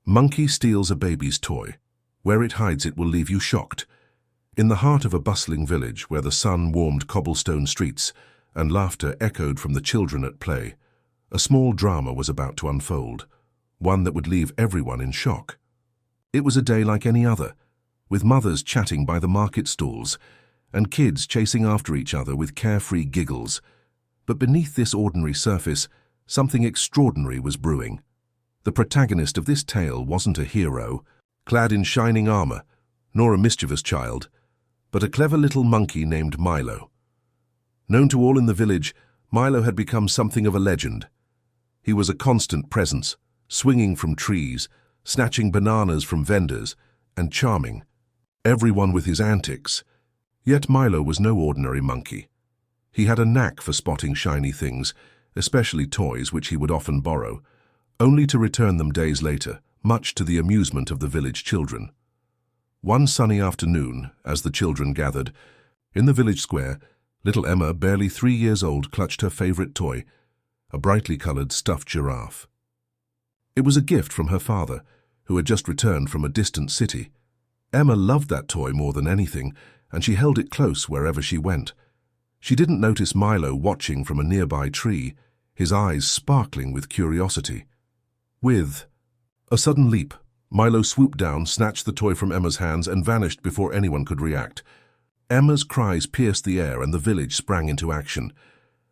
Monkey steals a baby's toy. Where it hides it will leave you shocked. In the heart of a bustling village where the sun warmed cobblestone streets and laughter echoed from the children at play, a small drama was about to unfold, one that would leave everyone in shock. It was a day like any other, with mothers chatting by the market stalls and kids chasing after each other with carefree giggles. But beneath this ordinary surface, something extraordinary was brewing. The protagonist of this tale wasn't a hero, clad in shining armor, nor a mischievous child, but a clever little monkey named Milo. Known to all in the village, Milo had become something of a legend. He was a constant presence, swinging from trees, snatching bananas from vendors, and charming everyone with his antics. Yet Milo was no ordinary monkey. He had a knack for spotting shiny things, especially toys which he would often borrow, only to return them days later, much to the amusement of the village children. One sunny afternoon, as the children gathered, in the village square, little Emma, barely 3 years old, clutched her favorite toy, a brightly colored stuffed giraffe. It was a gift from her father, who had just returned from a distant city. Emma loved that toy more than anything, and she held it close wherever she went. She didn't notice Milo watching from a nearby tree, his eyes sparkling with curiosity. With a sudden leap, Milo swooped down, snatched the toy from Emma's hands, and vanished before anyone could react. Emma's cries pierced the air, and the village sprang into action.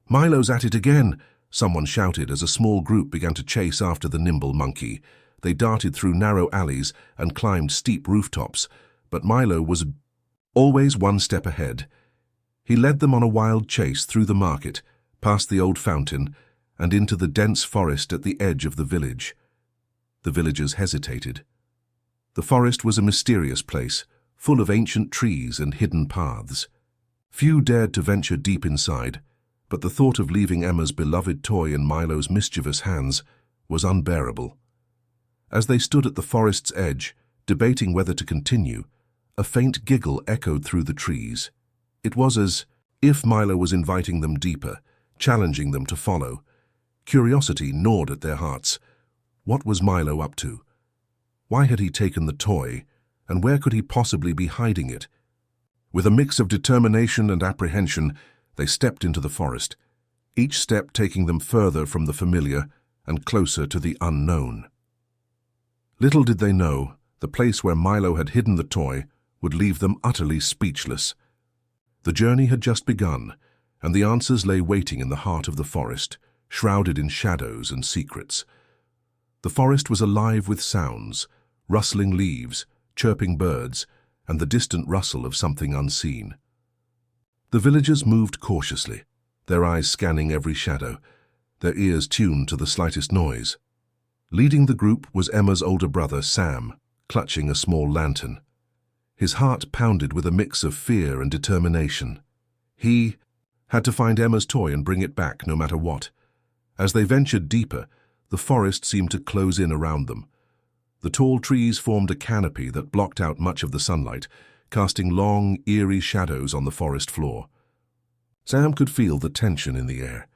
"Milo's at it again!" someone shouted as a small group began to chase after the nimble monkey. They darted through narrow alleys and climbed steep rooftops, but Milo was always one step ahead. He led them on a wild chase through the market, past the old fountain, and into the dense forest at the edge of the village. The villagers hesitated. The forest was a mysterious place, full of ancient trees and hidden paths. Few dared to venture deep inside, but the thought of leaving Emma's beloved toy in Milo's mischievous hands was unbearable. As they stood at the forest's edge, debating whether to continue, a faint giggle echoed through the trees. It was as if Milo was inviting them deeper, challenging them to follow. Curiosity gnawed at their hearts. What was Milo up to? Why had he taken the toy, and where could he possibly be hiding it? With a mix of determination and apprehension, they stepped into the forest, each step taking them further from the familiar and closer to the unknown. Little did they know, the place where Milo had hidden the toy would leave them utterly speechless. The journey had just begun, and the answers lay waiting in the heart of the forest, shrouded in shadows and secrets. The forest was alive with sounds, rustling leaves, chirping birds, and the distant rustle of something unseen. The villagers moved cautiously, their eyes scanning every shadow, their ears tuned to the slightest noise. Leading the group was Emma's older brother, Sam, clutching a small lantern. His heart pounded with a mix of fear and determination. He had to find Emma's toy and bring it back, no matter what. As they ventured deeper, the forest seemed to close in around them. The tall trees formed a canopy that blocked out much of the sunlight, casting long, eerie shadows on the forest floor. Sam could feel the tension in the air.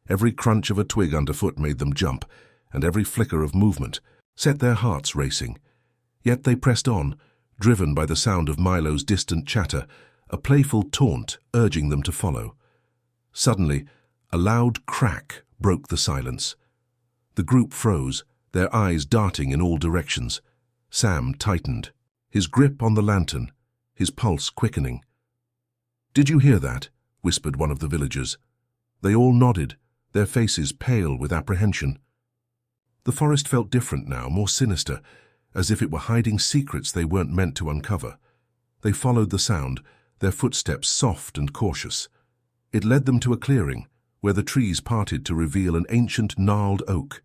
Every crunch of a twig underfoot made them jump, and every flicker of movement set their hearts racing. Yet they pressed on, driven by the sound of Milo's distant chatter, a playful taunt urging them to follow. Suddenly, a loud crack broke the silence. The group froze, their eyes darting in all directions. Sam tightened, his grip on the lantern, his pulse quickening. "Did you hear that?" whispered one of the villagers. They all nodded, their faces pale with apprehension. The forest felt different now, more sinister, as if it were hiding secrets they weren't meant to uncover. They followed the sound, their footsteps soft and cautious. It led them to a clearing, where the trees parted to reveal an ancient gnarled oak.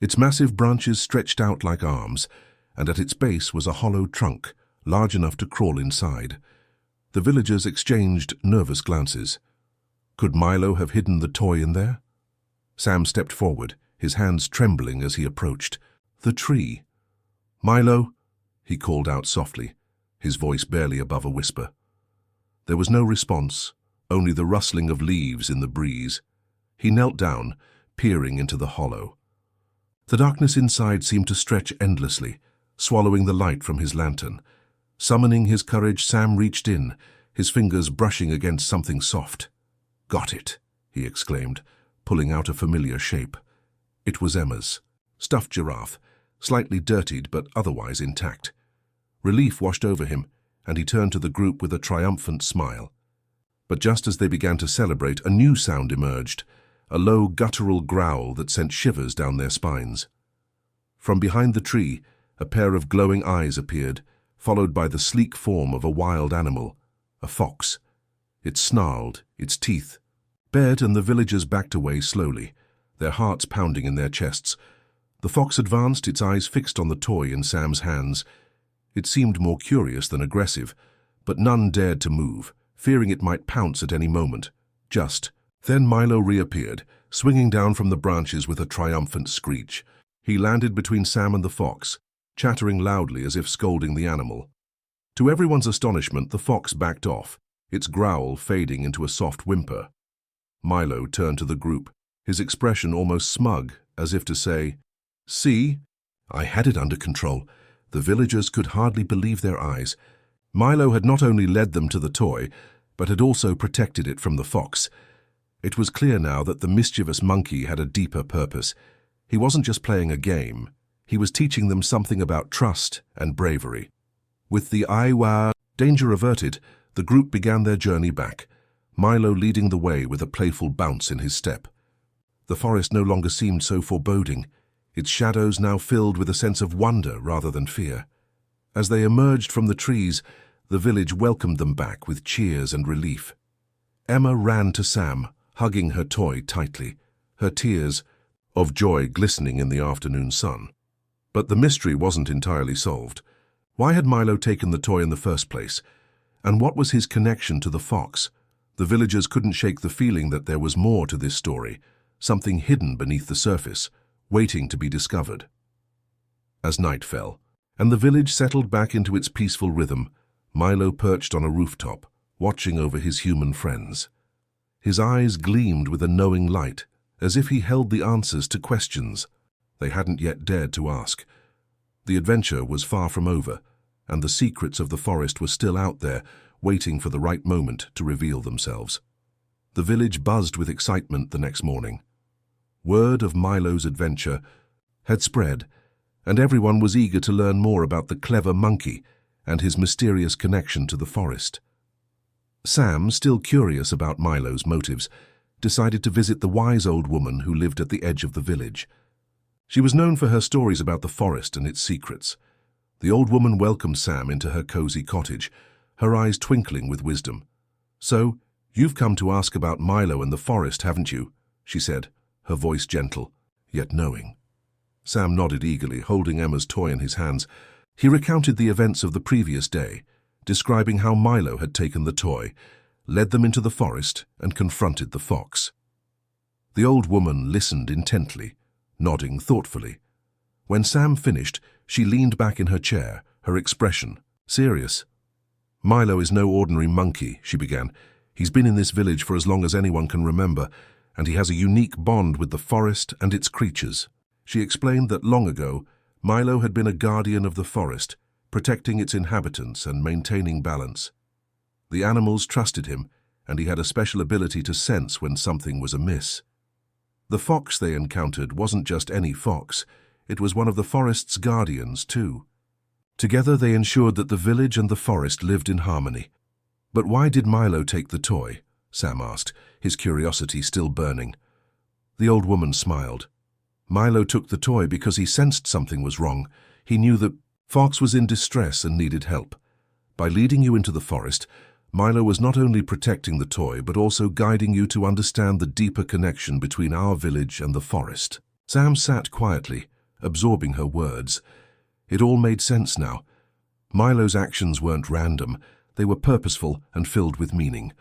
Its massive branches stretched out like arms, and at its base was a hollow trunk, large enough to crawl inside. The villagers exchanged nervous glances. Could Milo have hidden the toy in there? Sam stepped forward, his hands trembling as he approached. The tree. "Milo," he called out softly, his voice barely above a whisper. There was no response, only the rustling of leaves in the breeze. He knelt down, peering into the hollow. The darkness inside seemed to stretch endlessly, swallowing the light from his lantern. Summoning his courage, Sam reached in, his fingers brushing against something soft. "Got it," he exclaimed, pulling out a familiar shape. It was Emma's, stuffed giraffe, slightly dirtied but otherwise intact. Relief washed over him, and he turned to the group with a triumphant smile. But just as they began to celebrate, a new sound emerged, a low guttural growl that sent shivers down their spines. From behind the tree, a pair of glowing eyes appeared, followed by the sleek form of a wild animal, a fox. It snarled, its teeth bared, and the villagers backed away slowly, their hearts pounding in their chests. The fox advanced, its eyes fixed on the toy in Sam's hands. It seemed more curious than aggressive, but none dared to move, fearing it might pounce at any moment. Then Milo reappeared, swinging down from the branches with a triumphant screech. He landed between Sam and the fox, chattering loudly as if scolding the animal. To everyone's astonishment, the fox backed off, its growl fading into a soft whimper. Milo turned to the group, his expression almost smug, as if to say, "See, I had it under control." The villagers could hardly believe their eyes. Milo had not only led them to the toy, but had also protected it from the fox. It was clear now that the mischievous monkey had a deeper purpose. He wasn't just playing a game. He was teaching them something about trust and bravery. With the Aiwa danger averted, the group began their journey back, Milo leading the way with a playful bounce in his step. The forest no longer seemed so foreboding, its shadows now filled with a sense of wonder rather than fear. As they emerged from the trees, the village welcomed them back with cheers and relief. Emma ran to Sam, hugging her toy tightly, her tears of joy glistening in the afternoon sun. But the mystery wasn't entirely solved. Why had Milo taken the toy in the first place? And what was his connection to the fox? The villagers couldn't shake the feeling that there was more to this story, something hidden beneath the surface, waiting to be discovered. As night fell, and the village settled back into its peaceful rhythm, Milo perched on a rooftop, watching over his human friends. His eyes gleamed with a knowing light, as if he held the answers to questions they hadn't yet dared to ask. The adventure was far from over, and the secrets of the forest were still out there, waiting for the right moment to reveal themselves. The village buzzed with excitement the next morning. Word of Milo's adventure had spread, and everyone was eager to learn more about the clever monkey and his mysterious connection to the forest. Sam, still curious about Milo's motives, decided to visit the wise old woman who lived at the edge of the village. She was known for her stories about the forest and its secrets. The old woman welcomed Sam into her cozy cottage, her eyes twinkling with wisdom. "So, you've come to ask about Milo and the forest, haven't you?" she said, her voice gentle, yet knowing. Sam nodded eagerly, holding Emma's toy in his hands. He recounted the events of the previous day, describing how Milo had taken the toy, led them into the forest, and confronted the fox. The old woman listened intently, nodding thoughtfully. When Sam finished, she leaned back in her chair, her expression serious. "Milo is no ordinary monkey," she began. "He's been in this village for as long as anyone can remember, and he has a unique bond with the forest and its creatures." She explained that long ago, Milo had been a guardian of the forest, protecting its inhabitants and maintaining balance. The animals trusted him, and he had a special ability to sense when something was amiss. The fox they encountered wasn't just any fox, it was one of the forest's guardians too. Together they ensured that the village and the forest lived in harmony. "But why did Milo take the toy?" Sam asked, his curiosity still burning. The old woman smiled. "Milo took the toy because he sensed something was wrong. He knew that Fox was in distress and needed help. By leading you into the forest, Milo was not only protecting the toy, but also guiding you to understand the deeper connection between our village and the forest." Sam sat quietly, absorbing her words. It all made sense now. Milo's actions weren't random, they were purposeful and filled with meaning.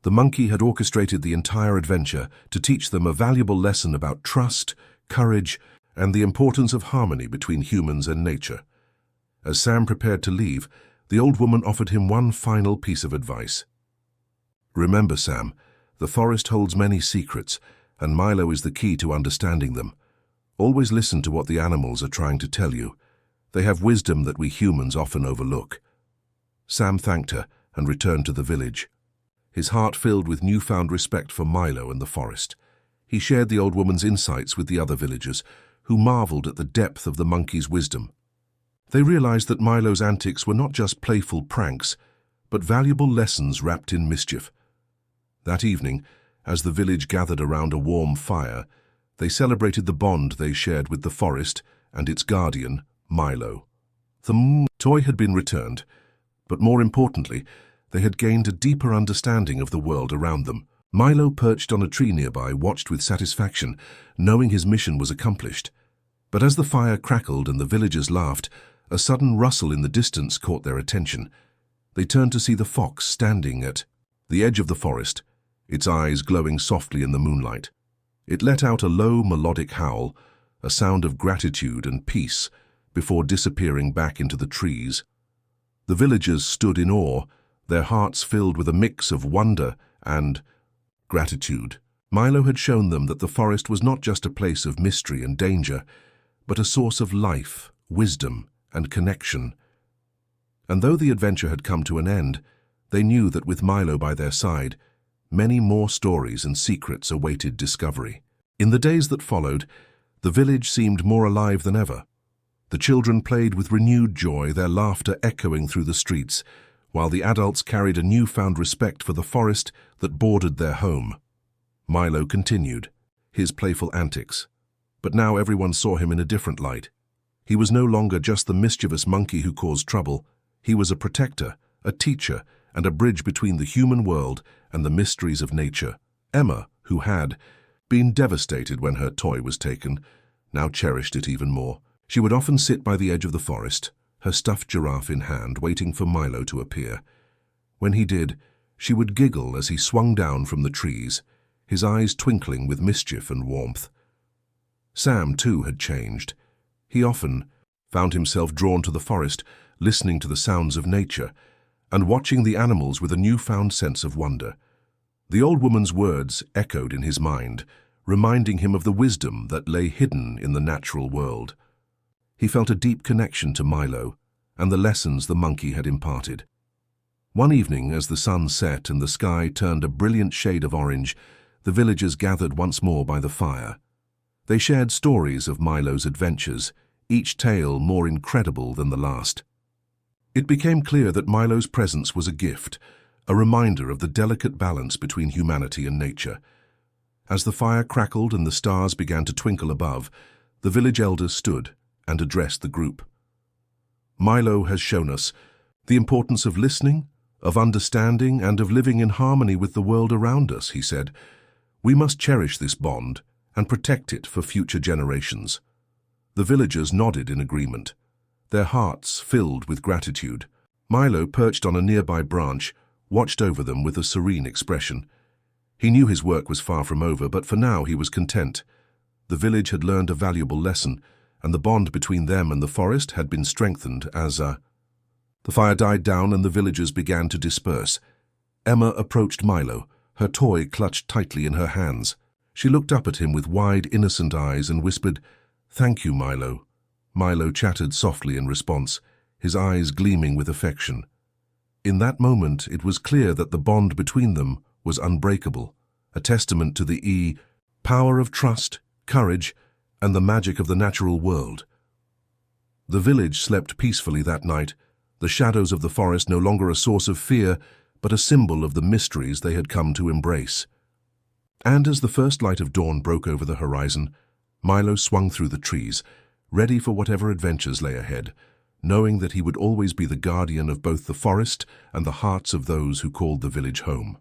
The monkey had orchestrated the entire adventure to teach them a valuable lesson about trust, courage, and the importance of harmony between humans and nature. As Sam prepared to leave, the old woman offered him one final piece of advice. "Remember, Sam, the forest holds many secrets, and Milo is the key to understanding them. Always listen to what the animals are trying to tell you. They have wisdom that we humans often overlook." Sam thanked her and returned to the village, his heart filled with newfound respect for Milo and the forest. He shared the old woman's insights with the other villagers, who marveled at the depth of the monkey's wisdom. They realized that Milo's antics were not just playful pranks, but valuable lessons wrapped in mischief. That evening, as the village gathered around a warm fire, they celebrated the bond they shared with the forest and its guardian, Milo. The toy had been returned, but more importantly, they had gained a deeper understanding of the world around them. Milo, perched on a tree nearby, watched with satisfaction, knowing his mission was accomplished. But as the fire crackled and the villagers laughed, a sudden rustle in the distance caught their attention. They turned to see the fox standing at the edge of the forest, its eyes glowing softly in the moonlight. It let out a low, melodic howl, a sound of gratitude and peace, before disappearing back into the trees. The villagers stood in awe, their hearts filled with a mix of wonder and gratitude. Milo had shown them that the forest was not just a place of mystery and danger, but a source of life, wisdom, and connection. And though the adventure had come to an end, they knew that with Milo by their side, many more stories and secrets awaited discovery. In the days that followed, the village seemed more alive than ever. The children played with renewed joy, their laughter echoing through the streets, while the adults carried a newfound respect for the forest that bordered their home. Milo continued, his playful antics, but now everyone saw him in a different light. He was no longer just the mischievous monkey who caused trouble. He was a protector, a teacher, and a bridge between the human world and the mysteries of nature. Emma, who had been devastated when her toy was taken, now cherished it even more. She would often sit by the edge of the forest, her stuffed giraffe in hand, waiting for Milo to appear. When he did, she would giggle as he swung down from the trees, his eyes twinkling with mischief and warmth. Sam, too, had changed. He often found himself drawn to the forest, listening to the sounds of nature, and watching the animals with a newfound sense of wonder. The old woman's words echoed in his mind, reminding him of the wisdom that lay hidden in the natural world. He felt a deep connection to Milo and the lessons the monkey had imparted. One evening, as the sun set and the sky turned a brilliant shade of orange, the villagers gathered once more by the fire. They shared stories of Milo's adventures, each tale more incredible than the last. It became clear that Milo's presence was a gift, a reminder of the delicate balance between humanity and nature. As the fire crackled and the stars began to twinkle above, the village elders stood and addressed the group. "Milo has shown us the importance of listening, of understanding, and of living in harmony with the world around us," he said. "We must cherish this bond and protect it for future generations." The villagers nodded in agreement, their hearts filled with gratitude. Milo, perched on a nearby branch, watched over them with a serene expression. He knew his work was far from over, but for now he was content. The village had learned a valuable lesson, and the bond between them and the forest had been strengthened as the fire died down and the villagers began to disperse. Emma approached Milo, her toy clutched tightly in her hands. She looked up at him with wide, innocent eyes and whispered, "Thank you, Milo." Milo chattered softly in response, his eyes gleaming with affection. In that moment, it was clear that the bond between them was unbreakable, a testament to the power of trust, courage, and the magic of the natural world. The village slept peacefully that night, the shadows of the forest no longer a source of fear, but a symbol of the mysteries they had come to embrace. And as the first light of dawn broke over the horizon, Milo swung through the trees, ready for whatever adventures lay ahead, knowing that he would always be the guardian of both the forest and the hearts of those who called the village home.